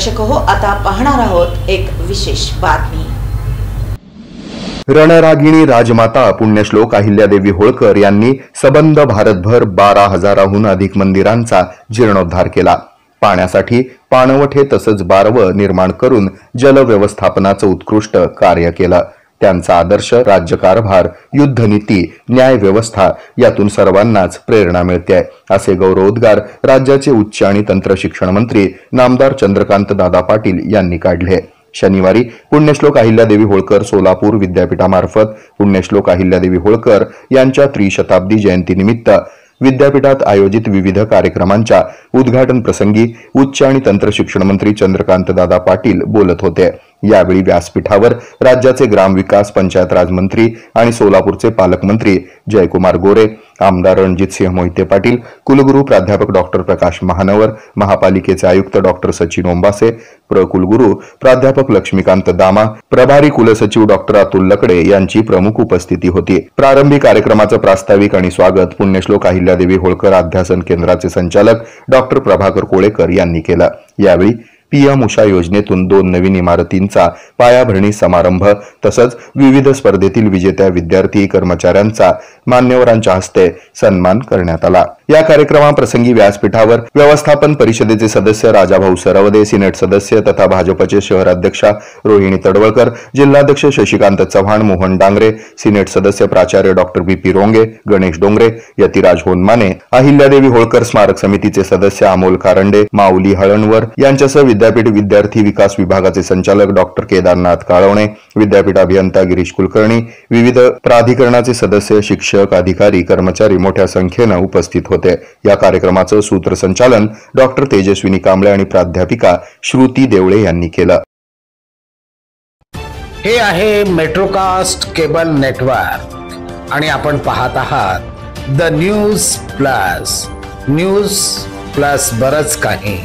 दर्शक हो, आता पाहणार आहोत एक विशेष बातमी। रणरागिणी राजमाता पुण्यश्लोक अहिल्यादेवी होळकर यांनी सबंध भारतभर 12,000हून अधिक मंदिरांचा जीर्णोद्धार केला। पाण्यासाठी पाणवठे तसंच बारवं निर्माण करून जल व्यवस्थापनाचं उत्कृष्ट कार्य केलं। त्यांचा आदर्श राज्यकारभार, युद्धनीती, न्याय व्यवस्था यातून सर्वांनाच प्रेरणा मिळते, असे गौरवोद्गार राज्याचे उच्च आणि तंत्र शिक्षण मंत्री नामदार चंद्रकांत दादा पाटील यांनी काढले। शनिवारी पुण्यश्लोक अहिल्यादेवी होळकर सोलापूर विद्यापीठामार्फत पुण्यश्लोक अहिल्यादेवी होळकर यांच्या त्रिशताब्दी जयंतीनिमित्त विद्यापीठात आयोजित विविध कार्यक्रमांच्या उद्घाटन प्रसंगी उच्च आणि तंत्र शिक्षण मंत्री चंद्रकांत दादा पाटील बोलत होते। यावेळी व्यासपीठावर राज्याचे ग्रामविकास पंचायत राज मंत्री आणि सोलापूरचे पालकमंत्री जयकुमार गोरे, आमदार रणजितसिंह मोहिते पाटील, कुलगुरू प्राध्यापक डॉक्टर प्रकाश महानवर, महापालिकेचे आयुक्त डॉक्टर सचिन ओंबासे, कुलगुरू प्राध्यापक लक्ष्मीकांत दामा, प्रभारी कुलसचिव डॉक्टर अतुल लकडे यांची प्रमुख उपस्थिती होती। प्रारंभी कार्यक्रमाचं प्रास्ताविक आणि स्वागत पुण्यश्लोक अहिल्यादेवी होळकर अध्यासन केंद्राचे संचालक डॉक्टर प्रभाकर कोळेकर यांनी केलं। यावेळी पीएम उषा योजनेतून 2 नवीन इमारतींचा पायाभरणी समारंभ तसंच विविध स्पर्धेतील विजेत्या विद्यार्थी कर्मचाऱ्यांचा मान्यवरांच्या हस्ते सन्मान करण्यात आला। या कार्यक्रमाप्रसंगी व्यासपीठावर व्यवस्थापन परिषदेचे सदस्य राजाभाऊ सरवदे, सिनेट सदस्य तथा भाजपचे शहर अध्यक्षा रोहिणी तडवळकर, जिल्हाध्यक्ष शशिकांत चव्हाण, मोहन डांगरे, सिनेट सदस्य प्राचार्य डॉक्टर बीपी रोंगे, गणेश डोंगरे, यतिराज होनमाने, अहिल्यादेवी होळकर स्मारक समितीचे सदस्य अमोल कारंडे, माऊली हळणवर यांच्यासह विद्यापीठ विद्यार्थी विकास विभागाचे संचालक डॉक्टर केदारनाथ काळवणे, विद्यापीठ अभियंता गिरीश कुलकर्णी, विविध प्राधिकरणाचे सदस्य, शिक्षक, अधिकारी, कर्मचारी मोठ्या संख्येने उपस्थित होते। या कार्यक्रमाचं सूत्रसंचालन डॉक्टर तेजस्विनी कांबळे आणि प्राध्यापिका श्रुती देवळे यांनी केलं। हे आहे मेट्रोकास्ट केबल नेटवर्क आणि आपण पाहत आहात द न्यूज प्लस बरच काही।